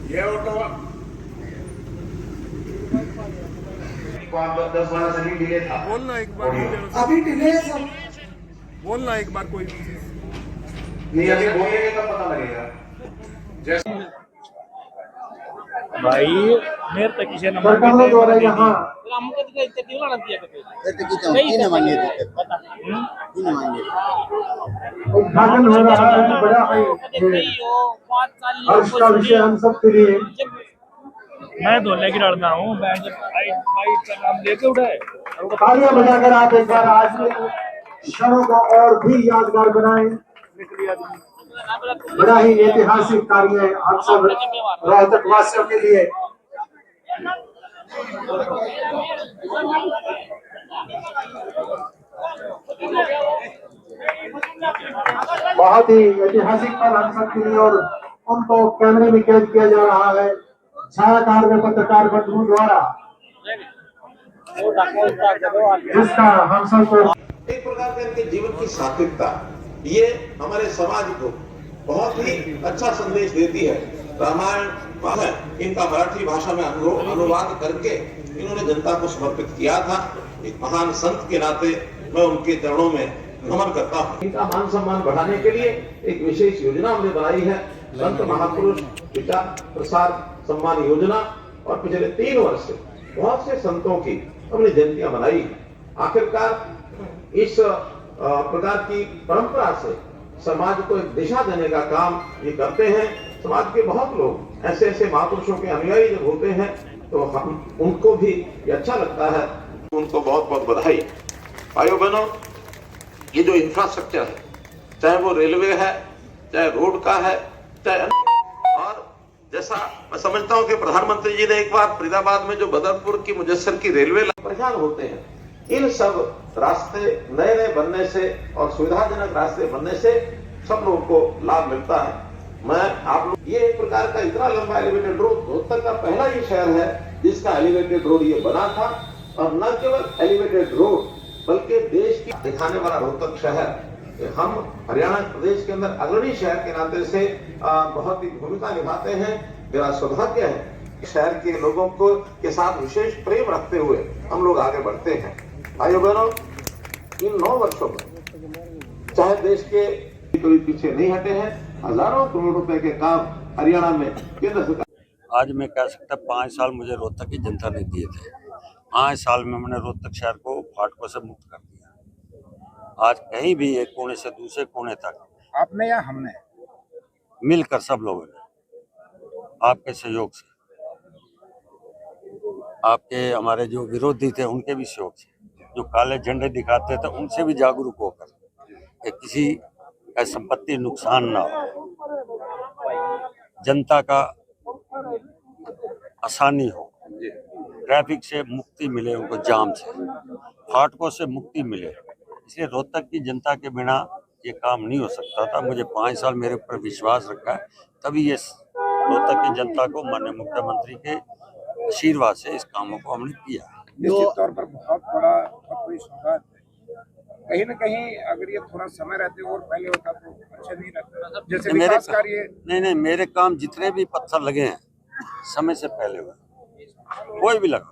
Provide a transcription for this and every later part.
ये auto 10-12 second delay था। बोलना एक बार, अभी डिले है सब। बोलना एक बार कोई भी चीज। नहीं अभी बोलेंगे तब पता लगेगा। जैसे भाई मेरे तक किसी नंबर सरकारों द्वारा यहाँ उद्घाटन हो रहा है, बड़ा है हर्ष का विषय हम सब के लिए। मैं धोने की लड़ना हूँ, बाइक का नाम लेके उठाए। तालियां बजाकर आप एक बार आज के क्षणों को और भी यादगार बनाएं। बड़ा ही ऐतिहासिक कार्य है हम सब रोहतक वासियों के लिए। बहुत ही ऐतिहासिक पल हम सब के लिए, और उनको कैमरे में कैद किया जा रहा है छायाकार व पत्रकार बंधुओं द्वारा, जिसका हम सबको एक प्रकार का इनके जीवन की सात्विकता ये हमारे समाज को बहुत ही अच्छा संदेश देती है। रामायण इनका मराठी भाषा में अनुवाद करके इन्होंने जनता को समर्पित किया था। एक महान संत के नाते मैं उनके चरणों में नमन करता हूँ। इनका मान सम्मान बढ़ाने के लिए एक विशेष योजना हमने बनाई है, संत महापुरुष पिता प्रसाद सम्मान योजना। और पिछले 3 वर्ष से बहुत से संतों की हमने जयंतियां मनाई। आखिरकार इस प्रकार की परंपरा से समाज को एक दिशा देने का काम ये करते हैं। समाज के बहुत लोग ऐसे ऐसे महापुरुषों के अनुयायी जब होते हैं तो हम उनको भी ये अच्छा लगता है। उनको बहुत बहुत बधाई। भाइयों बहनों, ये जो इंफ्रास्ट्रक्चर है, चाहे वो रेलवे है, चाहे रोड का है, चाहे और जैसा मैं समझता हूँ कि प्रधानमंत्री जी ने एक बार फरीदाबाद में जो बदरपुर की मुजस्सर की रेलवे परेशान होते हैं, इन सब रास्ते नए नए बनने से और सुविधाजनक रास्ते बनने से सब लोगों को लाभ मिलता है। मैं आप लोग ये एक प्रकार का इतना लंबा एलिवेटेड रोड, रोहतक का पहला ही शहर है जिसका एलिवेटेड रोड ये बना था। और न केवल एलिवेटेड रोड बल्कि देश की दिखाने वाला रोहतक शहर, हम हरियाणा प्रदेश के अंदर अग्रणी शहर के नाते से बहुत ही भूमिका निभाते हैं। मेरा सौभाग्य है शहर के लोगों को के साथ विशेष प्रेम रखते हुए हम लोग आगे बढ़ते हैं। भाइयों बहनों, इन 9 वर्षों में चाहे देश के कोई पीछे नहीं हटे हैं। हजारों करोड़ रुपए के काम हरियाणा में केंद्र सरकार। आज मैं कह सकता 5 साल मुझे रोहतक की जनता ने दिए थे। 5 साल में मैंने रोहतक शहर को फाटकों से मुक्त कर दिया। आज कहीं भी एक कोने से दूसरे कोने तक आपने या हमने मिलकर सब लोगों ने आपके सहयोग से, आपके हमारे जो विरोधी थे उनके भी सहयोग से, जो काले झंडे दिखाते थे उनसे भी जागरूक होकर कि किसी का संपत्ति नुकसान ना हो, जनता का आसानी हो, ट्रैफिक से मुक्ति मिले, उनको जाम से, फाटकों से मुक्ति मिले। इसलिए रोहतक की जनता के बिना ये काम नहीं हो सकता था। मुझे 5 साल मेरे ऊपर विश्वास रखा है, तभी ये रोहतक की जनता को माननीय मुख्यमंत्री के आशीर्वाद से इस कामों को हमने किया। निश्चित तौर पर बहुत बड़ी सौगात है। कहीं न कहीं अगर ये थोड़ा समय रहते और पहले होता तो अच्छा नहीं रहता। जैसे विकास कार्य नहीं, मेरे काम जितने भी पत्थर लगे हैं समय से पहले हुए, कोई भी लगा।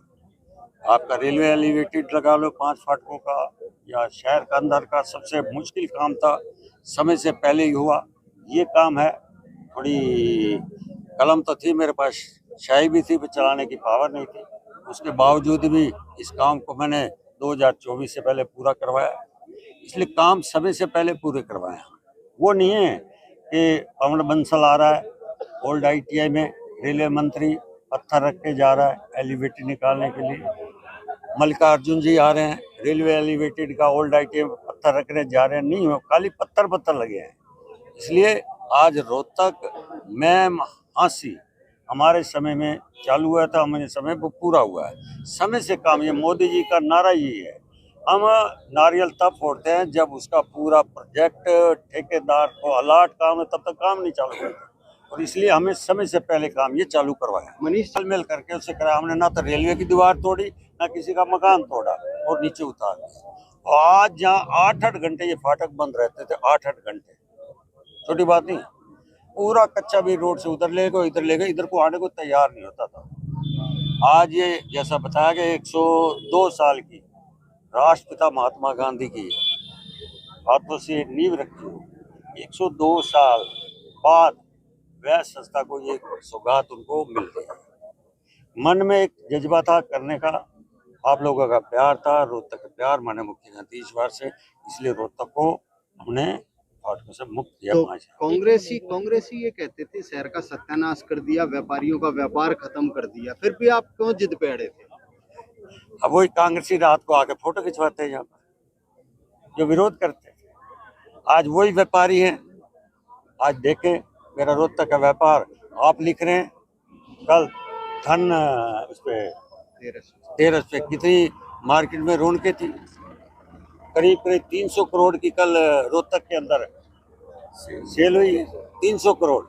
आपका रेलवे एलिवेटेड लगा लो 5 फाटकों का, या शहर का अंदर का सबसे मुश्किल काम था, समय से पहले ही हुआ। ये काम है, थोड़ी कलम तो थी मेरे पास, शाही भी थी, पर चलाने की पावर नहीं थी। उसके बावजूद भी इस काम को मैंने 2024 से पहले पूरा करवाया। इसलिए काम समय से पहले पूरे करवाया। वो नहीं है कि पवन बंसल आ रहा है ओल्ड ITI में, रेलवे मंत्री पत्थर रख के जा रहा है एलिवेटेड निकालने के लिए, मल्लिकार्जुन जी आ रहे हैं रेलवे एलिवेटेड का ओल्ड ITI में पत्थर रखने जा रहे हैं, नहीं हो, खाली पत्थर लगे हैं। इसलिए आज रोहतक में हाँसी हमारे समय में चालू हुआ था, हमारे समय वो पूरा हुआ है। समय से काम, ये मोदी जी का नारा यही है। हम नारियल तब फोड़ते हैं जब उसका पूरा प्रोजेक्ट ठेकेदार को अलाट काम है, तब तक काम नहीं चालू करते, और इसलिए हमें समय से पहले काम ये चालू करवाया। मनीष मिल करके उससे कराया हमने, ना तो रेलवे की दीवार तोड़ी, ना किसी का मकान तोड़ा। और नीचे उतार दिया। और आज जहाँ 8-8 घंटे ये फाटक बंद रहते थे, 8-8 घंटे, छोटी बात नहीं, पूरा कच्चा भी रोड से उधर ले गए, इधर ले गए, इधर को आने को तैयार नहीं होता था। आज ये जैसा बताया गया 102 साल की राष्ट्रपिता महात्मा गांधी की हाथों से नींव रखी हो, 102 साल बाद वह संस्था को ये सौगात उनको मिल रही है। मन में एक जज्बा था करने का, आप लोगों का प्यार था, रोहतक का प्यार माननीय मुख्यमंत्री इस बार से, इसलिए रोहतक को हमने फाटकों से मुक्त किया। तो कांग्रेसी ये कहते थे शहर का सत्यानाश कर दिया, व्यापारियों का व्यापार खत्म कर दिया, फिर भी आप क्यों जिद पे अड़े थे? अब वही कांग्रेसी रात को आके फोटो खिंचवाते हैं यहाँ पर, जो विरोध करते हैं। आज वही व्यापारी हैं। आज देखें मेरा रोहतक का व्यापार, आप लिख रहे हैं कल धन उस पे 13 पे कितनी मार्केट में रौनकें थी, करीब 300 करोड़ की कल रोहतक के अंदर सेल हुई है। 300 करोड़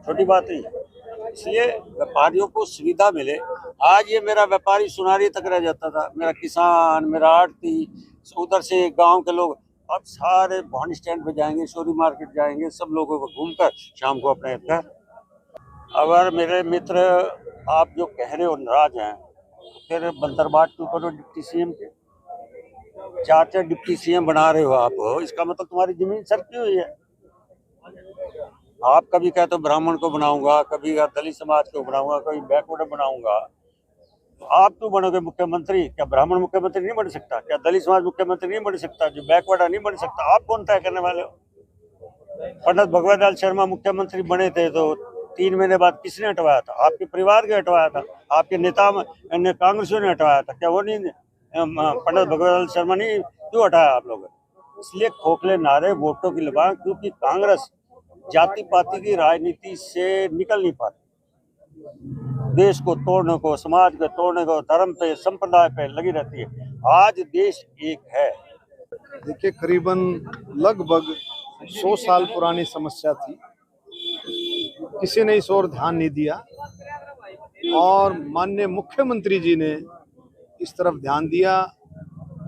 छोटी बात नहीं है। इसलिए व्यापारियों को सुविधा मिले। आज ये मेरा व्यापारी सुनारी तक रह जाता था, मेरा किसान, मेरा आड़ती, उधर से गांव के लोग अब सारे भवानी स्टैंड पे जाएंगे, शोरी मार्केट जाएंगे, सब लोगों को घूमकर शाम को अपने घर। अगर मेरे मित्र आप जो कह रहे हो नाराज हैं, फिर बंदरबाट क्यों करो डिप्टी सीएम के? 4 डिप्टी सीएम बना रहे हो आप, इसका मतलब तुम्हारी जमीन सरकी हुई है। आप कभी कहते हो ब्राह्मण को बनाऊंगा, कभी दलित समाज को बनाऊंगा, कभी बैकवर्ड बनाऊंगा। आप क्यों बनोगे मुख्यमंत्री? क्या ब्राह्मण मुख्यमंत्री नहीं बन सकता? क्या दलित समाज मुख्यमंत्री नहीं बन सकता? जो बैकवर्ड नहीं बन सकता? आप कौन तय करने वाले हो? पंडित भगवत लाल शर्मा मुख्यमंत्री बने थे तो 3 महीने बाद किसने हटवाया था? आपके परिवार के हटवाया था, आपके नेता ने, कांग्रेसियों ने हटवाया था। क्या वो नहीं, पंडित भगवत लाल शर्मा नहीं क्यों हटाया आप लोग? इसलिए खोखले नारे वोटों की लबान, क्योंकि कांग्रेस जाति पाति की राजनीति से निकल नहीं पाती। देश को तोड़ने को, समाज को तोड़ने को, धर्म पे, संप्रदाय पे लगी रहती है। आज देश एक है। देखिए, करीबन लगभग 100 साल पुरानी समस्या थी, किसी ने इस ओर ध्यान नहीं दिया और माननीय मुख्यमंत्री जी ने इस तरफ ध्यान दिया।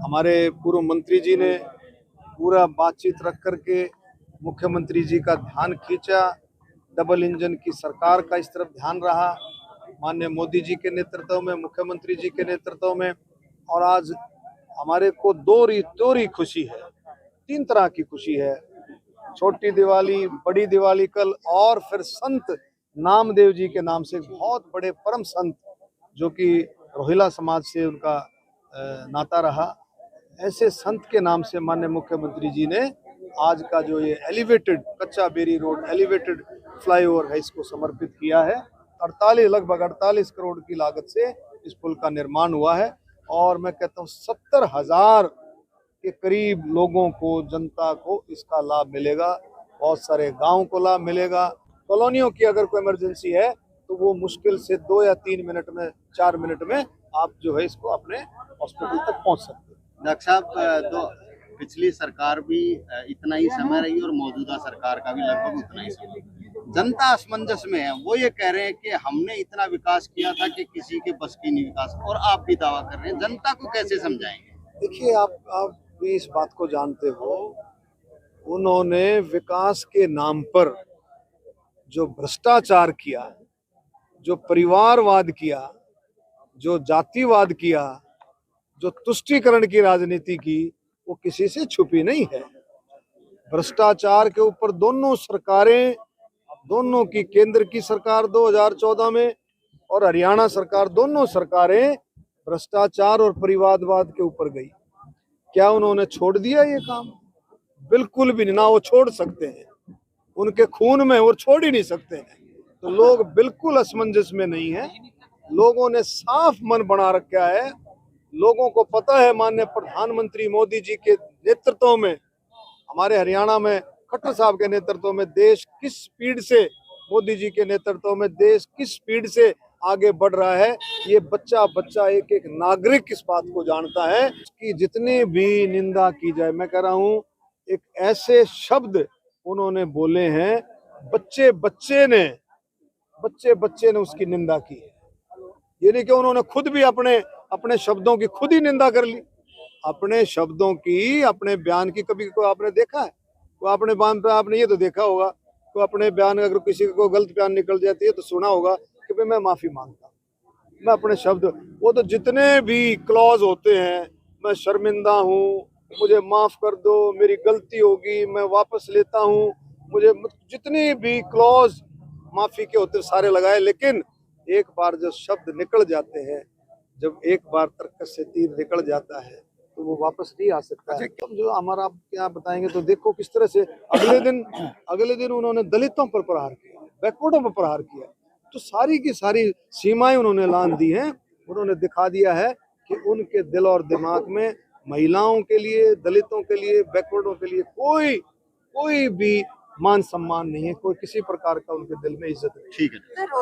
हमारे पूर्व मंत्री जी ने पूरा बातचीत रख करके मुख्यमंत्री जी का ध्यान खींचा। डबल इंजन की सरकार का इस तरफ ध्यान रहा, माननीय मोदी जी के नेतृत्व में, मुख्यमंत्री जी के नेतृत्व में। और आज हमारे को दोहरी खुशी है, 3 तरह की खुशी है। छोटी दिवाली, बड़ी दिवाली कल, और फिर संत नामदेव जी के नाम से बहुत बड़े परम संत जो कि रोहिला समाज से उनका नाता रहा, ऐसे संत के नाम से माननीय मुख्यमंत्री जी ने आज का जो ये एलिवेटेड कच्चा बेरी रोड एलिवेटेड फ्लाईओवर है, इसको समर्पित किया है। लगभग 48 करोड़ की लागत से इस पुल का निर्माण हुआ है और मैं कहता हूँ 70,000 के करीब लोगों को, जनता को इसका लाभ मिलेगा। बहुत सारे गांव को लाभ मिलेगा। कॉलोनियों की अगर कोई इमरजेंसी है तो वो मुश्किल से 2 या 3 मिनट में, 4 मिनट में आप जो है इसको अपने हॉस्पिटल तक पहुंच सकते हैं। डॉक्टर साहब, तो पिछली सरकार भी इतना ही समय रही और मौजूदा सरकार का भी लगभग उतना ही समय। जनता असमंजस में है, वो ये कह रहे हैं कि हमने इतना विकास किया था कि किसी के बस की नहीं विकास, और आप भी दावा कर रहे हैं। जनता को कैसे समझाएंगे? देखिए, आप भी इस बात को जानते हो, उन्होंने विकास के नाम पर जो भ्रष्टाचार किया, जो परिवारवाद किया, जो जातिवाद किया, जो तुष्टीकरण की राजनीति की, वो किसी से छुपी नहीं है। भ्रष्टाचार के ऊपर दोनों सरकारें, दोनों की केंद्र की सरकार 2014 में और हरियाणा सरकार, दोनों सरकारें भ्रष्टाचार और परिवारवाद के ऊपर गई। क्या उन्होंने छोड़ दिया ये काम? बिल्कुल भी नहीं, ना वो छोड़ सकते हैं, उनके खून में, वो छोड़ ही नहीं सकते हैं। तो लोग बिल्कुल असमंजस में नहीं है। लोगों ने साफ मन बना रखा है। लोगों को पता है माननीय प्रधानमंत्री मोदी जी के नेतृत्व में, हमारे हरियाणा में खट्टर साहब के नेतृत्व में देश किस स्पीड से, मोदी जी के नेतृत्व में देश किस स्पीड से आगे बढ़ रहा है। ये बच्चा बच्चा, एक एक नागरिक इस बात को जानता है कि जितनी भी निंदा की जाए, मैं कह रहा हूँ, एक ऐसे शब्द उन्होंने बोले हैं, बच्चे बच्चे ने उसकी निंदा की है। ये नहीं कि उन्होंने खुद भी अपने अपने शब्दों की खुद ही निंदा कर ली, अपने शब्दों की, अपने बयान की। कभी को आपने देखा है? तो अपने बयान पे आपने ये तो देखा होगा, तो अपने बयान अगर किसी को गलत बयान निकल जाती है तो सुना होगा कि भाई मैं माफी मांगता हूँ, मैं अपने शब्द, वो तो जितने भी क्लॉज होते हैं, मैं शर्मिंदा हूँ, मुझे माफ कर दो, मेरी गलती होगी, मैं वापस लेता हूँ, मुझे, जितने भी क्लॉज माफी के होते सारे लगाए, लेकिन एक बार जो शब्द निकल जाते हैं, जब एक बार तर्क से तीर निकल जाता है तो वो वापस नहीं आ सकता है। तो जो हमारा आप क्या बताएंगे, तो देखो किस तरह से अगले दिन उन्होंने दलितों पर प्रहार किया, बैकवर्डों पर प्रहार किया, तो सारी की सारी सीमाएं उन्होंने लांघ दी हैं। उन्होंने दिखा दिया है कि उनके दिल और दिमाग में महिलाओं के लिए, दलितों के लिए, बैकवर्डों के लिए कोई भी मान सम्मान नहीं है, कोई किसी प्रकार का उनके दिल में इज्जत नहीं। ठीक है।